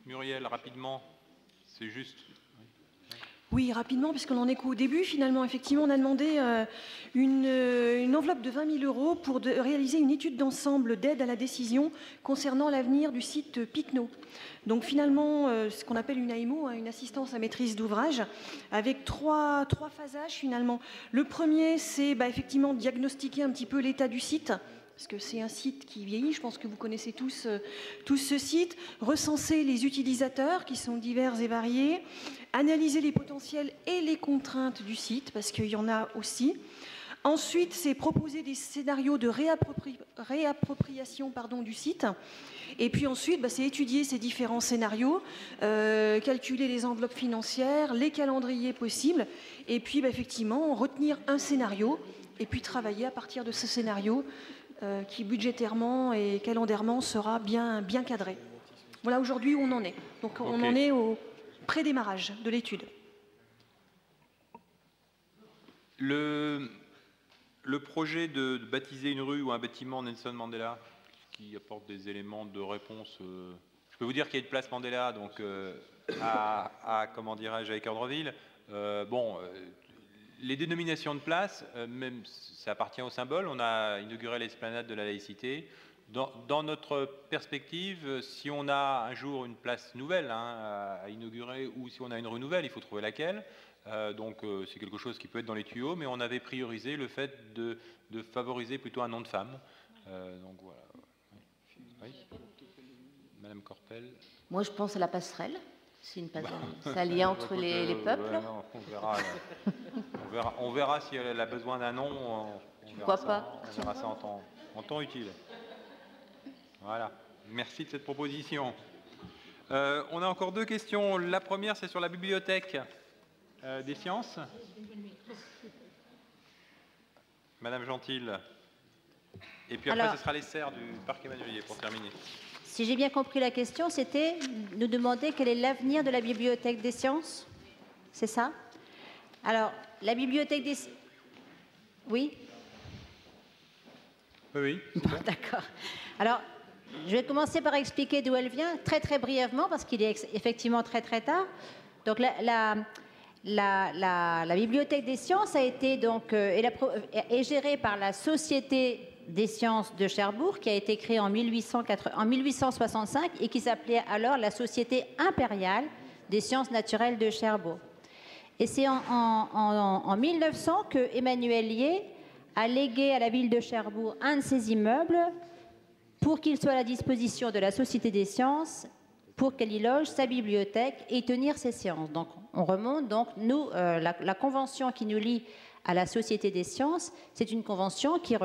Muriel, rapidement, c'est juste... Oui, rapidement, puisqu'on en est qu'au début, finalement, effectivement, on a demandé une enveloppe de 20 000 € pour réaliser une étude d'ensemble d'aide à la décision concernant l'avenir du site Picno. Donc finalement, ce qu'on appelle une AMO, une assistance à maîtrise d'ouvrage, avec trois phasages finalement. Le premier, c'est effectivement diagnostiquer un petit peu l'état du site, parce que c'est un site qui vieillit, je pense que vous connaissez tous ce site, recenser les utilisateurs qui sont divers et variés, analyser les potentiels et les contraintes du site, parce qu'il y en a aussi. Ensuite, c'est proposer des scénarios de réappropriation du site. Et puis ensuite, c'est étudier ces différents scénarios, calculer les enveloppes financières, les calendriers possibles, et puis effectivement, retenir un scénario, et puis travailler à partir de ce scénario qui budgétairement et calendairement sera bien cadré. Voilà aujourd'hui où on en est. Donc on en est au pré-démarrage de l'étude. Le projet de baptiser une rue ou un bâtiment Nelson Mandela, qui apporte des éléments de réponse... je peux vous dire qu'il y a une place Mandela donc, comment dirais-je, à Équeurdreville. Les dénominations de places, même ça appartient au symbole. On a inauguré l'esplanade de la laïcité. Dans notre perspective, si on a un jour une place nouvelle à inaugurer ou si on a une rue nouvelle, il faut trouver laquelle. Donc c'est quelque chose qui peut être dans les tuyaux, mais on avait priorisé le fait de favoriser plutôt un nom de femme. Donc voilà. Oui. Madame Corpel. Moi, je pense à la passerelle. C'est une c'est un lien entre les peuples. Non, on verra si elle a besoin d'un nom. Pourquoi pas? On verra ça en temps utile. Voilà. Merci de cette proposition. On a encore 2 questions. La première, c'est sur la bibliothèque des sciences. Madame Gentil. Et puis après, ce sera les serres du parc Emmanuelier pour terminer. Si j'ai bien compris la question, c'était nous demander quel est l'avenir de la bibliothèque des sciences. C'est ça? Alors, la bibliothèque des... Oui? Oui. Bon, d'accord. Alors, je vais commencer par expliquer d'où elle vient, très très brièvement, parce qu'il est effectivement très très tard. Donc, la bibliothèque des sciences a été donc est gérée par la Société des sciences de Cherbourg, qui a été créée en 1865 et qui s'appelait alors la Société impériale des sciences naturelles de Cherbourg. Et c'est en 1900 que Emmanuelier a légué à la ville de Cherbourg un de ses immeubles pour qu'il soit à la disposition de la Société des sciences, pour qu'elle y loge sa bibliothèque et tenir ses séances. Donc, on remonte. Donc, nous, la convention qui nous lie à la Société des sciences, c'est une convention qui est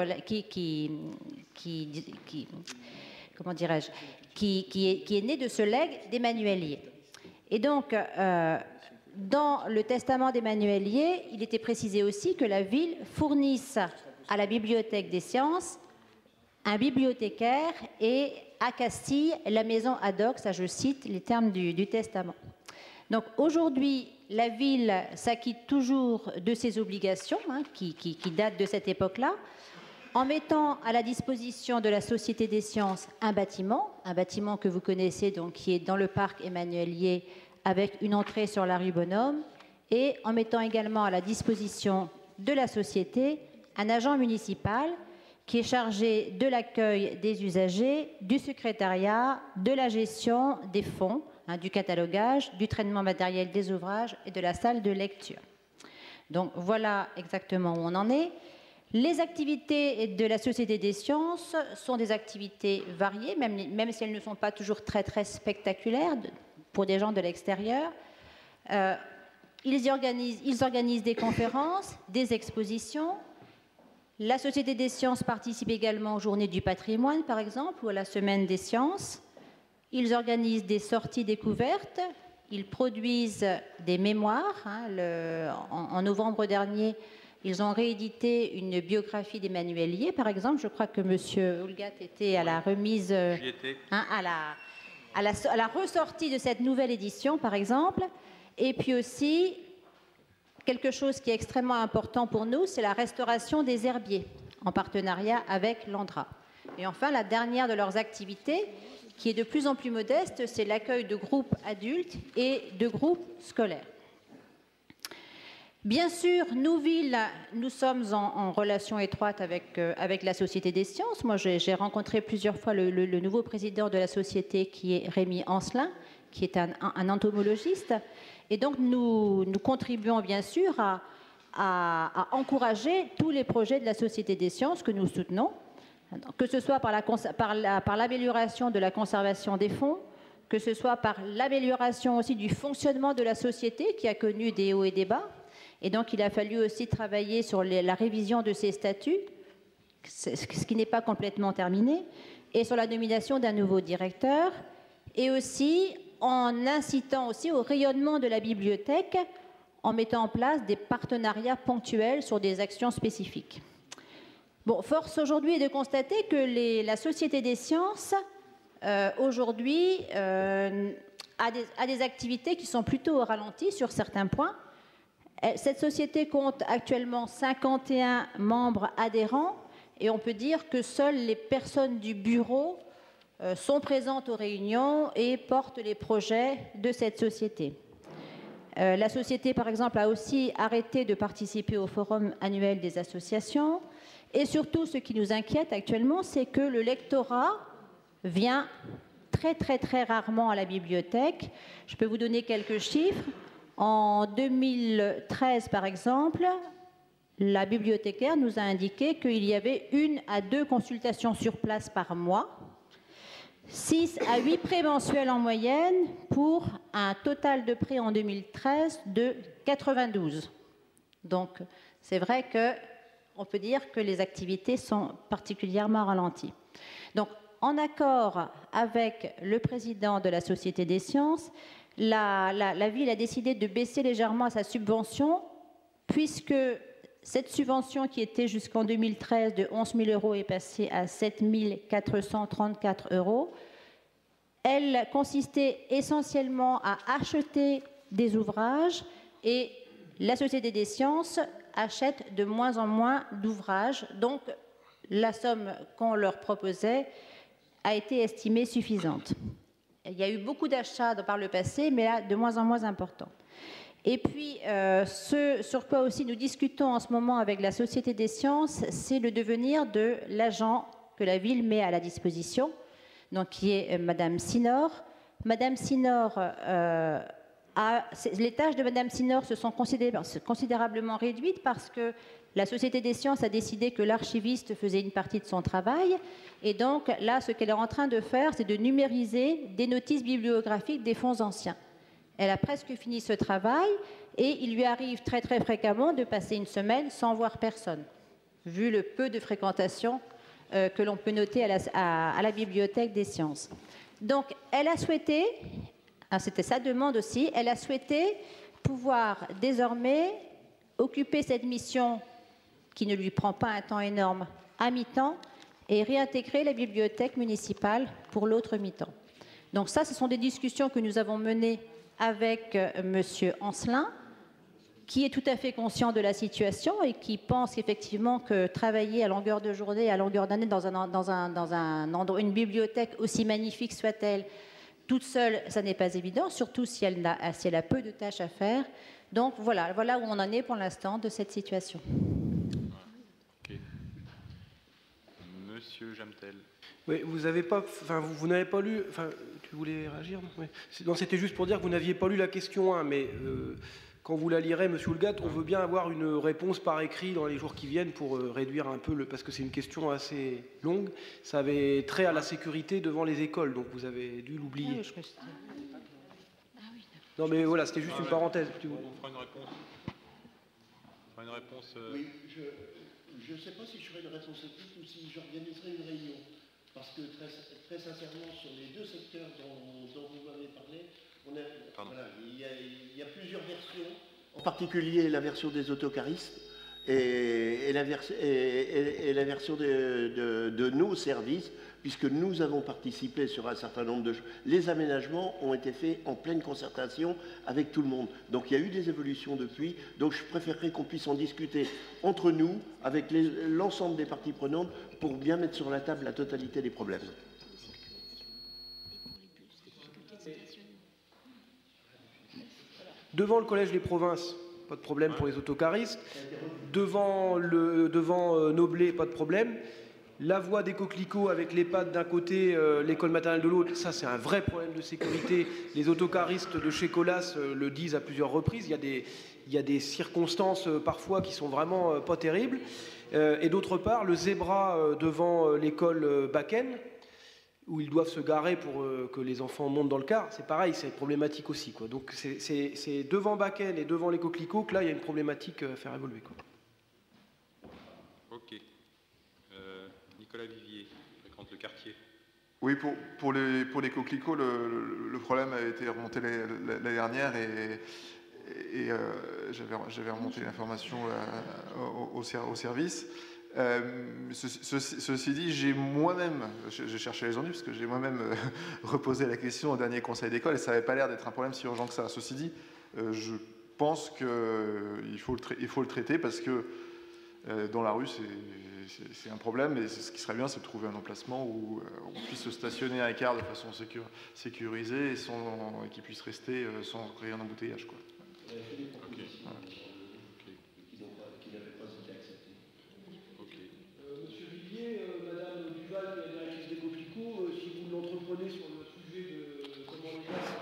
née de ce legs d'Emmanuelier. Et donc, dans le testament d'Emmanuelier, il était précisé aussi que la ville fournisse à la Bibliothèque des sciences un bibliothécaire et à Castille la maison ad hoc, ça je cite les termes du testament. Donc aujourd'hui, la ville s'acquitte toujours de ses obligations, qui datent de cette époque-là, en mettant à la disposition de la Société des sciences un bâtiment que vous connaissez, donc, qui est dans le parc Emmanuelier, avec une entrée sur la rue Bonhomme, et en mettant également à la disposition de la Société un agent municipal qui est chargé de l'accueil des usagers, du secrétariat, de la gestion des fonds, du catalogage, du traitement matériel des ouvrages et de la salle de lecture. Donc voilà exactement où on en est. Les activités de la Société des sciences sont des activités variées, même si elles ne sont pas toujours très, très spectaculaires pour des gens de l'extérieur. Ils organisent des conférences, des expositions. La Société des sciences participe également aux Journées du patrimoine, par exemple, ou à la Semaine des sciences. Ils organisent des sorties découvertes. Ils produisent des mémoires. En novembre dernier, ils ont réédité une biographie d'Emmanuelier, par exemple. Je crois que M. Houlgat était à la remise, à la ressortie de cette nouvelle édition, par exemple. Et puis aussi, quelque chose qui est extrêmement important pour nous, c'est la restauration des herbiers, en partenariat avec l'ANDRA. Et enfin, la dernière de leurs activités, qui est de plus en plus modeste, c'est l'accueil de groupes adultes et de groupes scolaires. Bien sûr, nous sommes en relation étroite avec la Société des sciences. Moi, j'ai rencontré plusieurs fois le nouveau président de la société, qui est Rémi Ancelin, qui est un entomologiste. Et donc, nous contribuons bien sûr à encourager tous les projets de la Société des sciences que nous soutenons, que ce soit par l'amélioration de la conservation des fonds, que ce soit par l'amélioration aussi du fonctionnement de la société, qui a connu des hauts et des bas. Et donc, il a fallu aussi travailler sur la révision de ses statuts, ce qui n'est pas complètement terminé, et sur la nomination d'un nouveau directeur, et aussi en incitant aussi au rayonnement de la bibliothèque, en mettant en place des partenariats ponctuels sur des actions spécifiques. Bon, force aujourd'hui est de constater que la Société des sciences, aujourd'hui, a des activités qui sont plutôt au ralenti sur certains points. Cette société compte actuellement 51 membres adhérents, et on peut dire que seules les personnes du bureau sont présentes aux réunions et portent les projets de cette société. La société, par exemple, a aussi arrêté de participer au forum annuel des associations. Et surtout, ce qui nous inquiète actuellement, c'est que le lectorat vient très, très, très rarement à la bibliothèque. Je peux vous donner quelques chiffres. En 2013, par exemple, la bibliothécaire nous a indiqué qu'il y avait 1 à 2 consultations sur place par mois, 6 à 8 prêts mensuels en moyenne pour un total de prêts en 2013 de 92. Donc, c'est vrai qu'on peut dire que les activités sont particulièrement ralenties. Donc, en accord avec le président de la Société des sciences, la ville a décidé de baisser légèrement sa subvention, puisque cette subvention qui était jusqu'en 2013 de 11 000 € est passée à 7 434 €. Elle consistait essentiellement à acheter des ouvrages et la Société des sciences achète de moins en moins d'ouvrages. Donc, la somme qu'on leur proposait a été estimée suffisante. Il y a eu beaucoup d'achats par le passé, mais là, de moins en moins importants. Et puis, ce sur quoi aussi nous discutons en ce moment avec la Société des sciences, c'est le devenir de l'agent que la ville met à la disposition, donc qui est Madame Sinor. Madame Sinor, les tâches de Madame Sinor se sont considérablement réduites parce que la Société des sciences a décidé que l'archiviste faisait une partie de son travail. Et donc, là, ce qu'elle est en train de faire, c'est de numériser des notices bibliographiques des fonds anciens. Elle a presque fini ce travail et il lui arrive très très fréquemment de passer une semaine sans voir personne, vu le peu de fréquentation que l'on peut noter à la Bibliothèque des sciences. Donc, elle a souhaité, c'était sa demande aussi, elle a souhaité pouvoir désormais occuper cette mission qui ne lui prend pas un temps énorme à mi-temps et réintégrer la bibliothèque municipale pour l'autre mi-temps. Donc ça, ce sont des discussions que nous avons menées avec Monsieur Ancelin, qui est tout à fait conscient de la situation et qui pense effectivement que travailler à longueur de journée, à longueur d'année dans un endroit, une bibliothèque aussi magnifique soit-elle, toute seule, ça n'est pas évident, surtout si elle a peu de tâches à faire. Donc voilà où on en est pour l'instant de cette situation. Okay. Monsieur Jamtel. Oui, vous n'avez pas lu. Enfin, tu voulais réagir? Oui. Non, c'était juste pour dire que vous n'aviez pas lu la question 1, mais quand vous la lirez, Monsieur Houllegatte, on veut bien avoir une réponse par écrit dans les jours qui viennent pour réduire un peu parce que c'est une question assez longue. Ça avait trait à la sécurité devant les écoles, donc vous avez dû l'oublier. Non, mais voilà, c'était juste une parenthèse. On fera une réponse. On fera une réponse. Oui, je ne sais pas si je ferai une réponse écrite ou si j'organiserai une réunion. Parce que très sincèrement, sur les deux secteurs dont vous m'avez parlé, voilà, il y a plusieurs versions. En particulier la version des autocaristes et la version de nos services, puisque nous avons participé sur un certain nombre de choses. Les aménagements ont été faits en pleine concertation avec tout le monde. Donc il y a eu des évolutions depuis. Donc je préférerais qu'on puisse en discuter entre nous, avec l'ensemble des parties prenantes, pour bien mettre sur la table la totalité des problèmes. Devant le Collège des Provinces, pas de problème pour les autocaristes. Devant Noblet, pas de problème. La voie des Coquelicots avec l'EHPAD d'un côté, l'école maternelle de l'autre, ça c'est un vrai problème de sécurité. Les autocaristes de chez Colas le disent à plusieurs reprises. Il y a des circonstances parfois qui sont vraiment pas terribles. Et d'autre part, le zébra devant l'école Bakken, où ils doivent se garer pour que les enfants montent dans le car, c'est pareil, c'est problématique aussi, quoi. Donc c'est devant Bakken et devant les Coquelicots que là il y a une problématique à faire évoluer, quoi. Ok. Nicolas Vivier, fréquente le quartier. Oui, pour les Coquelicots, le problème a été remonté l'année dernière et j'avais remonté l'information au service. Ceci dit, j'ai moi-même, j'ai cherché les ennuis parce que j'ai moi-même reposé la question au dernier conseil d'école et ça n'avait pas l'air d'être un problème si urgent que ça. Ceci dit, je pense qu'il faut le traiter parce que dans la rue, c'est un problème et ce qui serait bien, c'est de trouver un emplacement où on puisse se stationner à écart de façon sécurisée et qu'il puisse rester sans créer un embouteillage, quoi. Okay. Voilà. Monsieur Vivier, Madame Duval, la directrice des Coquelicots, si vous l'entreprenez sur le sujet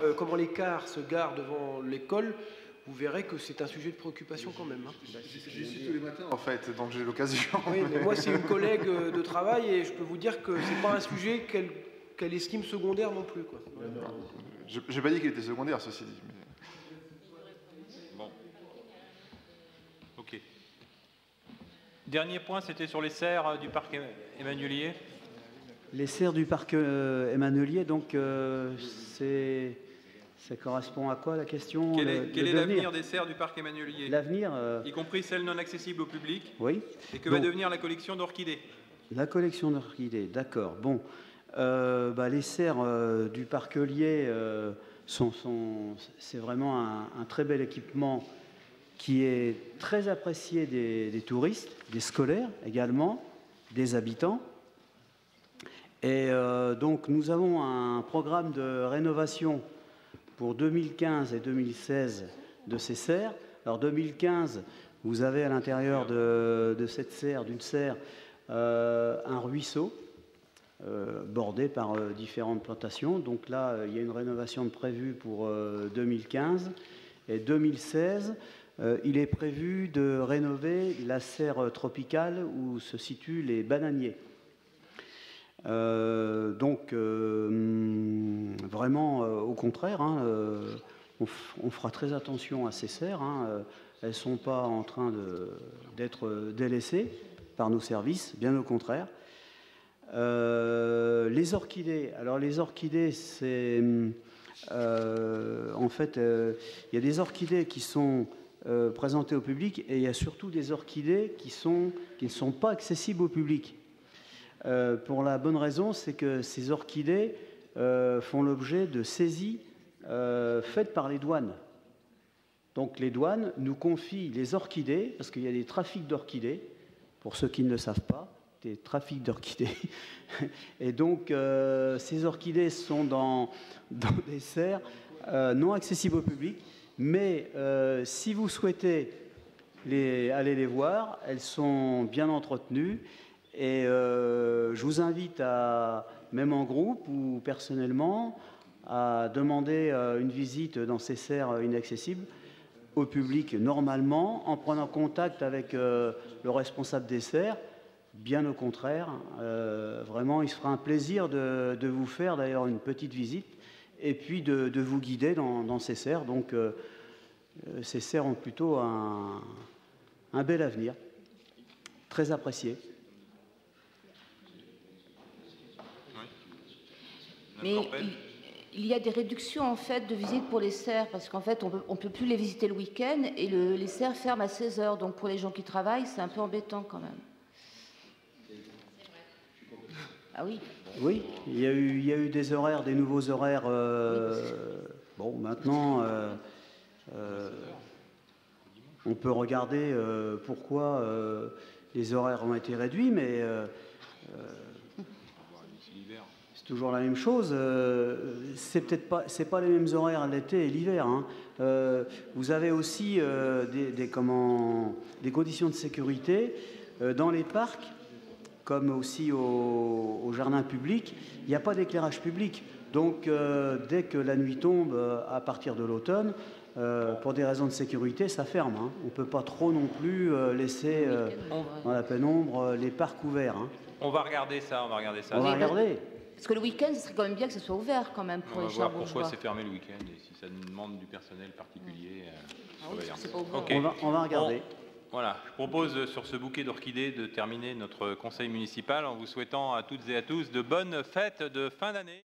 de comment les cars se garent devant l'école, vous verrez que c'est un sujet de préoccupation quand même. Hein. J'y suis tous les matins en fait, donc j'ai l'occasion. Oui, mais moi c'est une collègue de travail et je peux vous dire que c'est pas un sujet qu'elle estime secondaire non plus, quoi. Je n'ai pas dit qu'il était secondaire, ceci dit. Mais... Bon. Ok. Dernier point, c'était sur les serres du parc Emmanuelier. Les serres du parc Emmanuelier, donc ça correspond à quoi la question? Quel est l'avenir des serres du parc Emmanuelier? L'avenir, y compris celles non accessibles au public. Oui. Et que va devenir la collection d'orchidées? La collection d'orchidées, d'accord. Bon, les serres du parc Lier c'est vraiment un très bel équipement qui est très apprécié des touristes, des scolaires également, des habitants. Et donc nous avons un programme de rénovation pour 2015 et 2016 de ces serres. Alors 2015, vous avez à l'intérieur de cette serre, d'une serre, un ruisseau bordé par différentes plantations. Donc là, il y a une rénovation prévue pour 2015. Et 2016, il est prévu de rénover la serre tropicale où se situent les bananiers. Vraiment, au contraire, on fera très attention à ces serres. Elles ne sont pas en train d'être délaissées par nos services, bien au contraire. Les orchidées. Alors les orchidées, c'est en fait, il y a des orchidées qui sont présentées au public et il y a surtout des orchidées qui ne sont pas accessibles au public. Pour la bonne raison, c'est que ces orchidées font l'objet de saisies faites par les douanes. Donc les douanes nous confient les orchidées, parce qu'il y a des trafics d'orchidées, pour ceux qui ne le savent pas, des trafics d'orchidées. Et donc ces orchidées sont dans des serres non accessibles au public, mais si vous souhaitez aller les voir, elles sont bien entretenues. Et je vous invite même en groupe ou personnellement, à demander une visite dans ces serres inaccessibles au public normalement, en prenant contact avec le responsable des serres. Bien au contraire, vraiment, il se fera un plaisir de vous faire d'ailleurs une petite visite et puis de vous guider dans ces serres. Donc, ces serres ont plutôt un bel avenir, très apprécié. Mais il y a des réductions en fait de visite pour les serres parce qu'en fait on peut plus les visiter le week-end et les serres ferment à 16h. Donc pour les gens qui travaillent, c'est un peu embêtant quand même. Ah oui. Oui, il y a eu des horaires, des nouveaux horaires. Bon, maintenant, on peut regarder pourquoi les horaires ont été réduits, mais toujours la même chose. C'est peut-être pas les mêmes horaires l'été et l'hiver. Vous avez aussi des conditions de sécurité dans les parcs, comme aussi au jardin public. Il n'y a pas d'éclairage public. Donc, dès que la nuit tombe, à partir de l'automne, pour des raisons de sécurité, ça ferme. On ne peut pas trop non plus laisser dans la pénombre les parcs ouverts. On va regarder ça. On va regarder. Parce que le week-end, ce serait quand même bien que ce soit ouvert quand même pour les Cherbourgeois. On va voir pourquoi c'est fermé le week-end et si ça demande du personnel particulier. On va regarder. Voilà, je propose sur ce bouquet d'orchidées de terminer notre conseil municipal en vous souhaitant à toutes et à tous de bonnes fêtes de fin d'année.